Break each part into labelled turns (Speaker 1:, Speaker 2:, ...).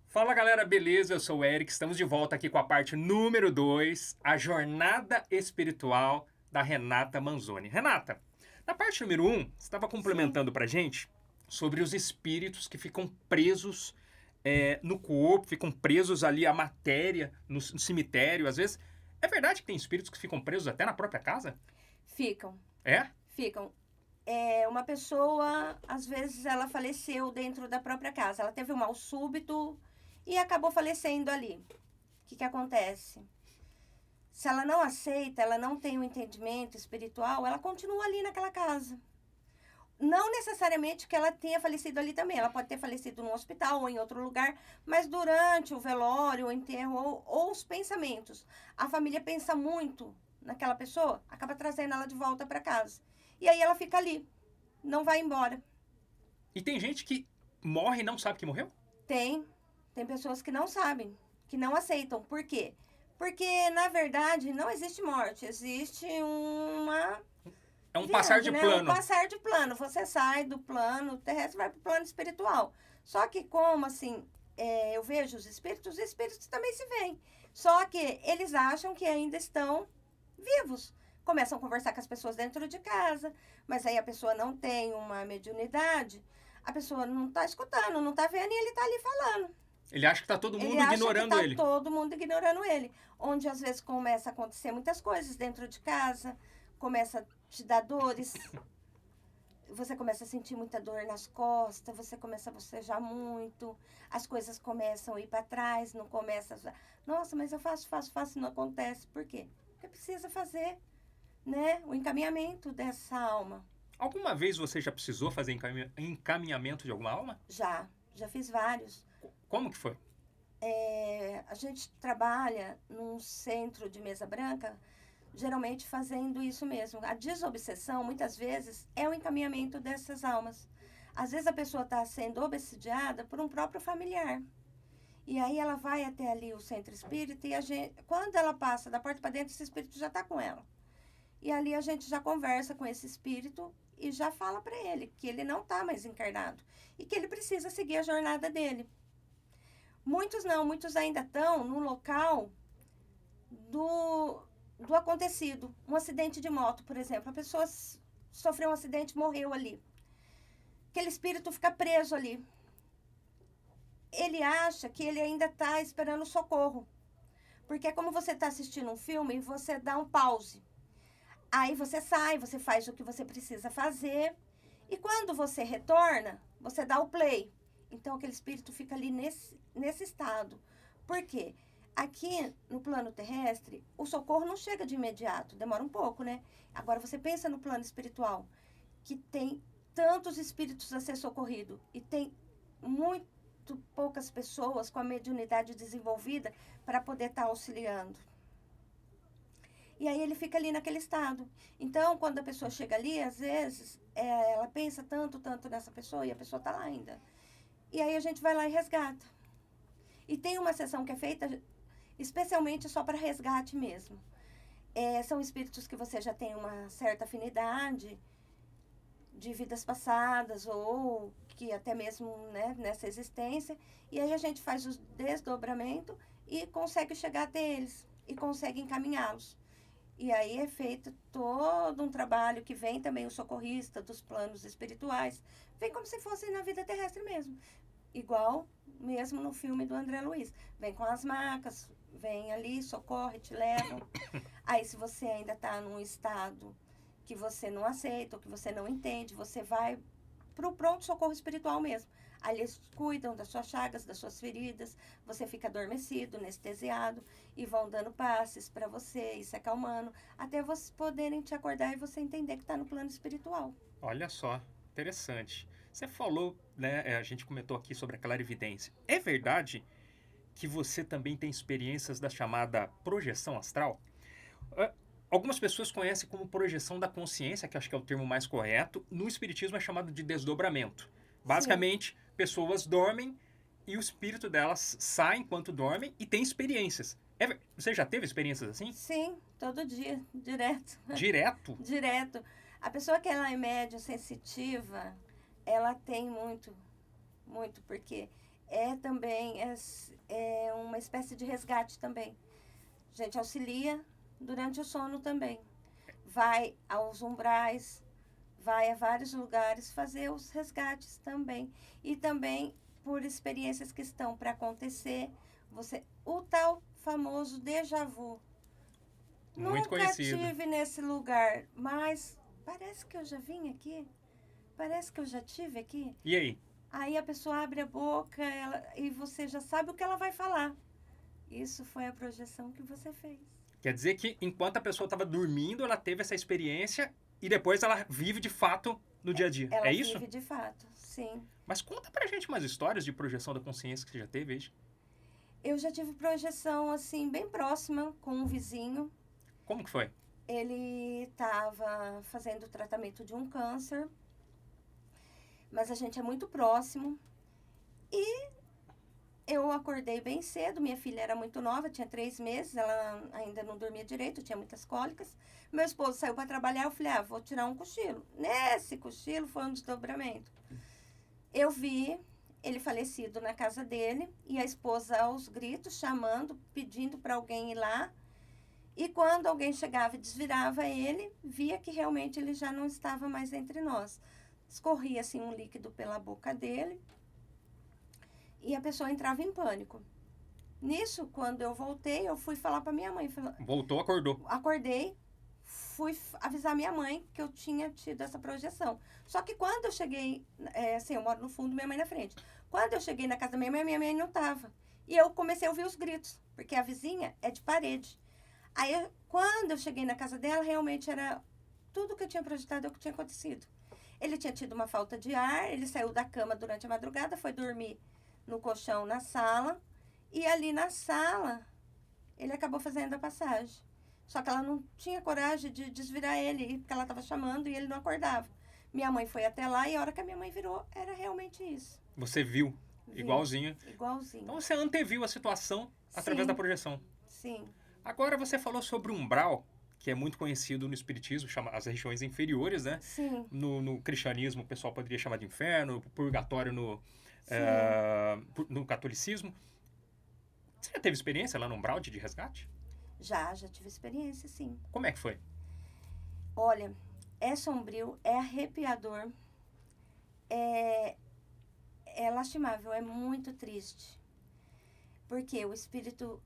Speaker 1: Fala galera, beleza? Eu sou o Eric, estamos de volta aqui com a parte número 2, a jornada espiritual da Renata Manzoni. Renata, na parte número 1, você estava
Speaker 2: Sim,
Speaker 1: complementando pra gente sobre os espíritos que ficam presos no corpo, ficam presos ali à matéria, no cemitério, às vezes. É verdade que tem espíritos que ficam presos até na própria casa?
Speaker 2: ficam,
Speaker 1: É?
Speaker 2: ficam. Uma pessoa, às vezes, ela faleceu dentro da própria casa. Ela teve um mal súbito e acabou falecendo ali. O que acontece? Se ela não aceita, ela não tem um entendimento espiritual, ela continua ali naquela casa. Não necessariamente que ela tenha falecido ali também. Ela pode ter falecido num hospital ou em outro lugar, mas durante o velório, o enterro ou os pensamentos, a família pensa muito naquela pessoa, acaba trazendo ela de volta para casa. E aí ela fica ali, não vai embora.
Speaker 1: E tem gente que morre e não sabe que morreu?
Speaker 2: Tem, tem pessoas que não sabem, que não aceitam. Por quê? Porque, na verdade, não existe morte, existe uma
Speaker 1: É um passar
Speaker 2: viagem,
Speaker 1: de
Speaker 2: né? Um
Speaker 1: plano.
Speaker 2: passar de plano. Você sai do plano terrestre e vai para o plano espiritual. Só que como assim, eu vejo os espíritos também se veem. Só que eles acham que ainda estão vivos. Começam a conversar com as pessoas dentro de casa, mas aí a pessoa não tem uma mediunidade, a pessoa não está escutando, não está vendo e ele está ali falando.
Speaker 1: Ele acha que tá todo
Speaker 2: Ele
Speaker 1: mundo
Speaker 2: acha que
Speaker 1: ignorando
Speaker 2: está
Speaker 1: ele.
Speaker 2: todo mundo ignorando ele. Onde às vezes começa a acontecer muitas coisas dentro de casa, começa a te dar dores, você começa a sentir muita dor nas costas, você começa a bocejar muito, as coisas começam a ir para trás, não começa a... Nossa, mas eu faço, e não acontece. Por quê? Porque precisa fazer, né, o encaminhamento dessa alma.
Speaker 1: Alguma vez você já precisou fazer encaminhamento de alguma alma?
Speaker 2: Já fiz vários.
Speaker 1: Como que foi?
Speaker 2: A gente trabalha num centro de mesa branca, geralmente fazendo isso mesmo. A desobsessão, muitas vezes, é o encaminhamento dessas almas. Às vezes a pessoa está sendo obsidiada por um próprio familiar. E aí ela vai até ali o centro espírita e quando ela passa da porta para dentro, esse espírito já está com ela. E ali a gente já conversa com esse espírito e já fala para ele que ele não está mais encarnado e que ele precisa seguir a jornada dele. Muitos não, muitos ainda estão no local do, do acontecido. Um acidente de moto, por exemplo. A pessoa sofreu um acidente e morreu ali. Aquele espírito fica preso ali. Ele acha que ele ainda está esperando socorro. Porque é como você está assistindo um filme e você dá um pause. Aí você sai, você faz o que você precisa fazer. E quando você retorna, você dá o play. Então aquele espírito fica ali nesse estado. Por quê? Aqui no plano terrestre, o socorro não chega de imediato, demora um pouco, né? Agora você pensa no plano espiritual, que tem tantos espíritos a ser socorrido e tem muito poucas pessoas com a mediunidade desenvolvida para poder estar auxiliando. E aí ele fica ali naquele estado. Então, quando a pessoa chega ali, às vezes, ela pensa tanto nessa pessoa e a pessoa está lá ainda. E aí a gente vai lá e resgata. E tem uma sessão que é feita especialmente só para resgate mesmo. São espíritos que você já tem uma certa afinidade de vidas passadas ou que até mesmo, né, nessa existência. E aí a gente faz o desdobramento e consegue chegar até eles e consegue encaminhá-los. E aí é feito todo um trabalho que vem também o socorrista dos planos espirituais. Vem como se fosse na vida terrestre mesmo. Igual mesmo no filme do André Luiz. Vem com as macas, vem ali, socorre, te levam. Aí se você ainda está num estado que você não aceita ou que você não entende, você vai para o pronto-socorro espiritual mesmo. Ali eles cuidam das suas chagas, das suas feridas, você fica adormecido, anestesiado, e vão dando passes para você, e se acalmando, até vocês poderem te acordar e você entender que está no plano espiritual.
Speaker 1: Olha só, interessante. Você falou, né? A gente comentou aqui sobre a clarividência. É verdade que você também tem experiências da chamada projeção astral? É, algumas pessoas conhecem como projeção da consciência, que acho que é o termo mais correto. No espiritismo é chamado de desdobramento.
Speaker 2: Sim,
Speaker 1: Basicamente, pessoas dormem e o espírito delas sai enquanto dormem e tem experiências. Você já teve experiências assim?
Speaker 2: sim, todo dia, direto.
Speaker 1: Direto?
Speaker 2: Direto. A pessoa que ela é médio sensitiva, ela tem muito, muito, porque é também é uma espécie de resgate também. A gente auxilia durante o sono também. Vai aos umbrais, vai a vários lugares fazer os resgates também. E também por experiências que estão para acontecer, o tal famoso déjà vu.
Speaker 1: Muito
Speaker 2: Nunca
Speaker 1: conhecido.
Speaker 2: tive nesse lugar, mas parece que eu já vim aqui. Parece que eu já tive aqui.
Speaker 1: E aí?
Speaker 2: Aí a pessoa abre a boca e você já sabe o que ela vai falar. Isso foi a projeção que você fez.
Speaker 1: Quer dizer que enquanto a pessoa estava dormindo, ela teve essa experiência e depois ela vive de fato no dia a dia.
Speaker 2: Ela
Speaker 1: É isso?
Speaker 2: vive de fato, sim.
Speaker 1: Mas conta pra gente umas histórias de projeção da consciência que você já teve, Eiji.
Speaker 2: Eu já tive projeção assim bem próxima com um vizinho.
Speaker 1: Como que foi?
Speaker 2: Ele estava fazendo o tratamento de um câncer, mas a gente é muito próximo. E eu acordei bem cedo, minha filha era muito nova, tinha 3 meses, ela ainda não dormia direito, tinha muitas cólicas. Meu esposo saiu para trabalhar, eu falei, vou tirar um cochilo. Nesse cochilo foi um desdobramento. Eu vi ele falecido na casa dele e a esposa aos gritos, chamando, pedindo para alguém ir lá. E quando alguém chegava e desvirava ele, via que realmente ele já não estava mais entre nós. Escorria assim um líquido pela boca dele e a pessoa entrava em pânico. Nisso, quando eu voltei, eu fui falar para minha mãe.
Speaker 1: Voltou, acordou.
Speaker 2: Acordei, fui avisar minha mãe que eu tinha tido essa projeção. Só que quando eu cheguei, assim, eu moro no fundo, minha mãe na frente. Quando eu cheguei na casa da minha mãe não estava. E eu comecei a ouvir os gritos, porque a vizinha é de parede. Aí, quando eu cheguei na casa dela, realmente era tudo que eu tinha projetado é o que tinha acontecido. Ele tinha tido uma falta de ar, ele saiu da cama durante a madrugada, foi dormir no colchão na sala. E ali na sala, ele acabou fazendo a passagem. Só que ela não tinha coragem de desvirar ele, porque ela estava chamando e ele não acordava. Minha mãe foi até lá e a hora que a minha mãe virou, era realmente isso.
Speaker 1: Você viu, igualzinho.
Speaker 2: Igualzinho.
Speaker 1: Então você anteviu a situação através
Speaker 2: Sim,
Speaker 1: da projeção.
Speaker 2: sim.
Speaker 1: Agora você falou sobre o umbral, que é muito conhecido no espiritismo, chama as regiões inferiores, né?
Speaker 2: Sim.
Speaker 1: No cristianismo o pessoal poderia chamar de inferno, purgatório no catolicismo. Você já teve experiência lá no umbral de resgate?
Speaker 2: Já tive experiência, sim.
Speaker 1: Como é que foi?
Speaker 2: Olha, é sombrio, é arrepiador, é lastimável, é muito triste. Porque o espírito,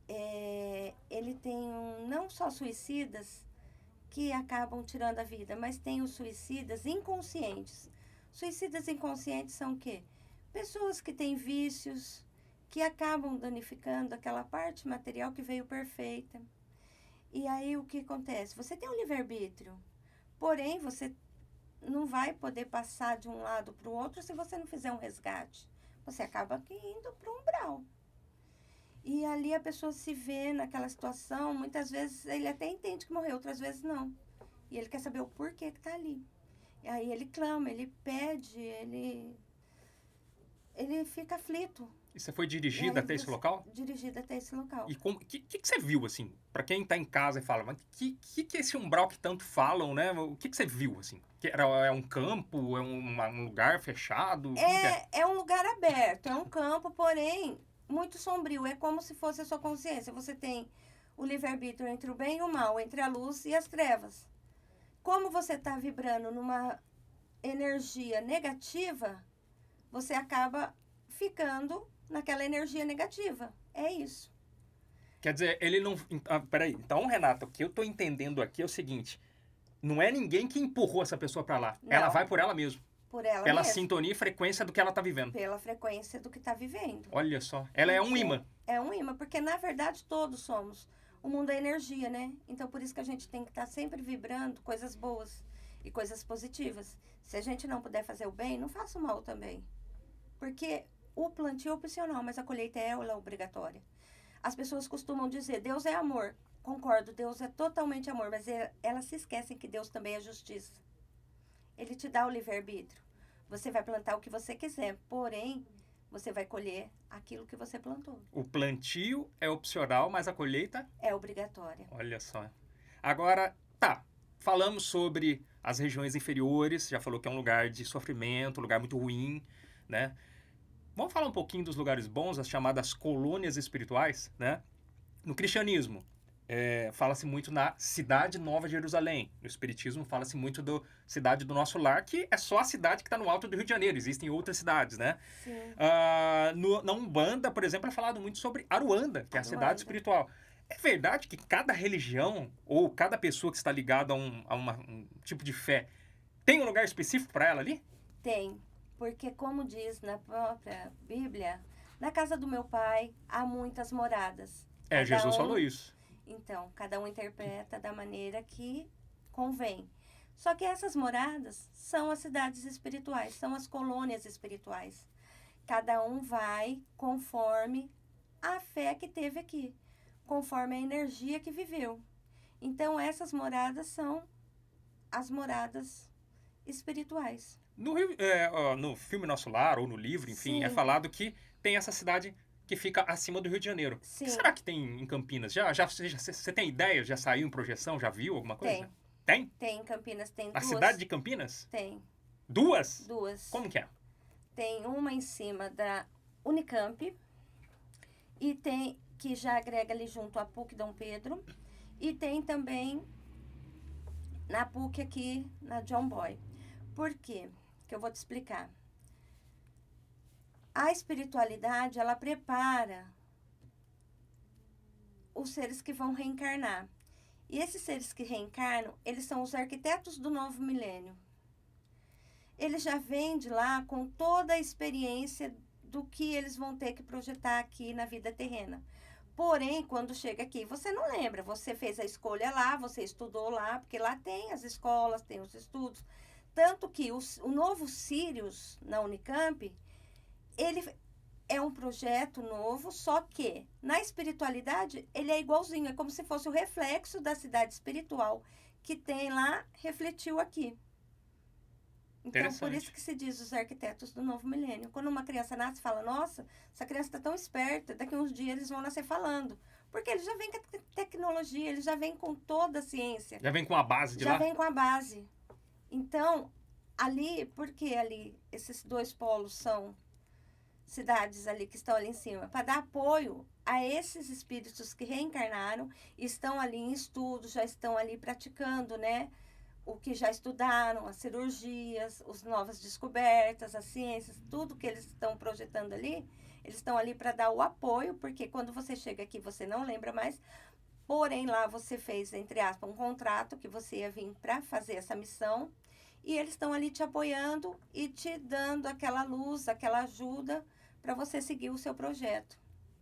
Speaker 2: ele tem não só suicidas que acabam tirando a vida, mas tem os suicidas inconscientes. Suicidas inconscientes são o quê? Pessoas que têm vícios, que acabam danificando aquela parte material que veio perfeita. E aí o que acontece? Você tem um livre-arbítrio, porém você não vai poder passar de um lado para o outro se você não fizer um resgate. Você acaba aqui indo para o umbral. E ali a pessoa se vê naquela situação, muitas vezes ele até entende que morreu, outras vezes não. E ele quer saber o porquê que está ali. E aí ele clama, ele pede, ele fica aflito.
Speaker 1: E você foi dirigida até esse local?
Speaker 2: Dirigida até esse local.
Speaker 1: E o que você viu, assim? Pra quem tá em casa e fala, mas que esse umbral que tanto falam, né? O que você viu, assim? É um campo? É um lugar fechado?
Speaker 2: É um lugar aberto, é um campo, porém muito sombrio. É como se fosse a sua consciência. Você tem o livre-arbítrio entre o bem e o mal, entre a luz e as trevas. Como você está vibrando numa energia negativa, você acaba ficando naquela energia negativa. É isso.
Speaker 1: Quer dizer, ele não... peraí. Então, Renata, o que eu tô entendendo aqui é o seguinte. Não é ninguém que empurrou essa pessoa pra lá.
Speaker 2: Não.
Speaker 1: Ela vai por ela mesma.
Speaker 2: Por ela
Speaker 1: Pela
Speaker 2: mesma.
Speaker 1: sintonia e frequência do que ela tá vivendo.
Speaker 2: Pela frequência do que está vivendo.
Speaker 1: Olha só. Ela é um imã.
Speaker 2: É um imã, porque na verdade todos somos. O mundo é energia, né? Então por isso que a gente tem que estar sempre vibrando coisas boas e coisas positivas. Se a gente não puder fazer o bem, não faça o mal também. Porque o plantio é opcional, mas a colheita é obrigatória. As pessoas costumam dizer, Deus é amor. Concordo, Deus é totalmente amor, mas elas se esquecem que Deus também é justiça. Ele te dá o livre-arbítrio. Você vai plantar o que você quiser, porém, você vai colher aquilo que você plantou.
Speaker 1: O plantio é opcional, mas a colheita...
Speaker 2: é obrigatória.
Speaker 1: Olha só. Agora, falamos sobre as regiões inferiores, já falou que é um lugar de sofrimento, um lugar muito ruim, né? Vamos falar um pouquinho dos lugares bons, as chamadas colônias espirituais, né? No cristianismo, fala-se muito na Cidade Nova de Jerusalém. No espiritismo, fala-se muito da Cidade do Nosso Lar, que é só a cidade que está no alto do Rio de Janeiro. Existem outras cidades, né?
Speaker 2: Sim,
Speaker 1: Na Umbanda, por exemplo, é falado muito sobre Aruanda, que é a cidade
Speaker 2: Aruanda.
Speaker 1: espiritual. É verdade que cada religião ou cada pessoa que está ligada a um tipo de fé tem um lugar específico para ela ali?
Speaker 2: Tem. Porque, como diz na própria Bíblia, na casa do meu pai há muitas moradas.
Speaker 1: Jesus falou isso.
Speaker 2: Então, cada um interpreta da maneira que convém. Só que essas moradas são as cidades espirituais, são as colônias espirituais. Cada um vai conforme a fé que teve aqui, conforme a energia que viveu. Então, essas moradas são as moradas espirituais.
Speaker 1: No filme Nosso Lar, ou no livro, enfim,
Speaker 2: Sim.
Speaker 1: é falado que tem essa cidade que fica acima do Rio de Janeiro. O que
Speaker 2: Sim.
Speaker 1: será que tem em Campinas? Você tem ideia? Já saiu em projeção? Já viu alguma coisa?
Speaker 2: Tem.
Speaker 1: Tem?
Speaker 2: Tem em Campinas, tem
Speaker 1: Na
Speaker 2: duas.
Speaker 1: cidade de Campinas?
Speaker 2: Tem.
Speaker 1: Duas?
Speaker 2: Duas.
Speaker 1: Como que é?
Speaker 2: Tem uma em cima da Unicamp e tem que já agrega ali junto a PUC Dom Pedro e tem também na PUC aqui na John Boy. Por quê? Que eu vou te explicar. A espiritualidade, ela prepara os seres que vão reencarnar. E esses seres que reencarnam, eles são os arquitetos do novo milênio. Eles já vêm de lá com toda a experiência do que eles vão ter que projetar aqui na vida terrena. Porém, quando chega aqui, você não lembra, você fez a escolha lá, você estudou lá, porque lá tem as escolas, tem os estudos. Tanto que o novo Sirius na Unicamp, ele é um projeto novo, só que na espiritualidade ele é igualzinho, é como se fosse o reflexo da cidade espiritual que tem lá, refletiu aqui. Então, por isso que se diz os arquitetos do novo milênio. Quando uma criança nasce, fala, nossa, essa criança está tão esperta, daqui a uns dias eles vão nascer falando. Porque eles já vêm com a tecnologia, eles já vêm com toda a ciência.
Speaker 1: Já vem com a base de lá?
Speaker 2: Já vem com a base. Então, ali, porque ali esses dois polos são cidades ali que estão ali em cima, para dar apoio a esses espíritos que reencarnaram, estão ali em estudo, já estão ali praticando, né? O que já estudaram, as cirurgias, as novas descobertas, as ciências, tudo que eles estão projetando ali, eles estão ali para dar o apoio, porque quando você chega aqui você não lembra mais, porém lá você fez, entre aspas, um contrato que você ia vir para fazer essa missão, e eles estão ali te apoiando e te dando aquela luz, aquela ajuda para você seguir o seu projeto.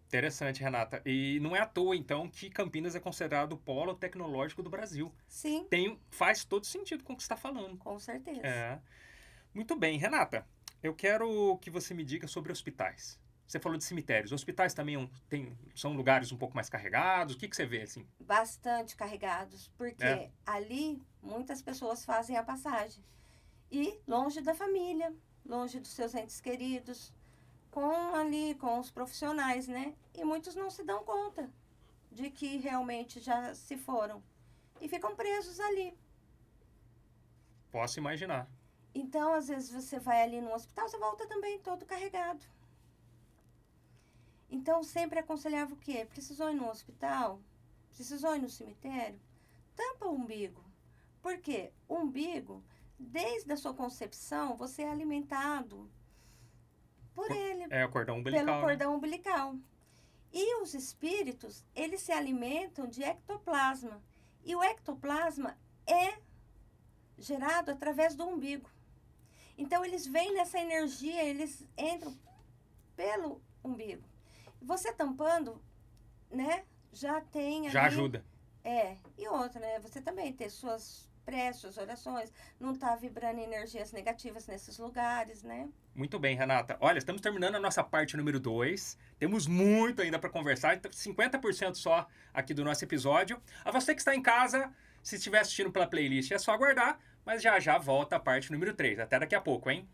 Speaker 1: Interessante, Renata. E não é à toa, então, que Campinas é considerado o polo tecnológico do Brasil.
Speaker 2: Sim.
Speaker 1: Faz todo sentido com o que você está falando.
Speaker 2: Com certeza.
Speaker 1: Muito bem, Renata. Eu quero que você me diga sobre hospitais. Você falou de cemitérios. Hospitais também são lugares um pouco mais carregados? O que você vê, assim?
Speaker 2: Bastante carregados, porque ali muitas pessoas fazem a passagem. E longe da família, longe dos seus entes queridos, com os profissionais, né? E muitos não se dão conta de que realmente já se foram. E ficam presos ali.
Speaker 1: Posso imaginar.
Speaker 2: Então, às vezes, você vai ali no hospital, você volta também todo carregado. Então, sempre aconselhava o quê? Precisou ir no hospital? Precisou ir no cemitério? Tampa o umbigo. Por quê? O umbigo, desde a sua concepção, você é alimentado por ele.
Speaker 1: É o cordão umbilical.
Speaker 2: Pelo cordão umbilical. E os espíritos, eles se alimentam de ectoplasma. E o ectoplasma é gerado através do umbigo. Então, eles vêm nessa energia, eles entram pelo umbigo. Você tampando, né, já tem ali...
Speaker 1: Já ajuda.
Speaker 2: E outra, né, você também ter suas preces, suas orações, não tá vibrando energias negativas nesses lugares, né?
Speaker 1: Muito bem, Renata. Olha, estamos terminando a nossa parte número 2. Temos muito ainda para conversar, então 50% só aqui do nosso episódio. A você que está em casa, se estiver assistindo pela playlist, é só aguardar, mas já já volta a parte número 3. Até daqui a pouco, hein?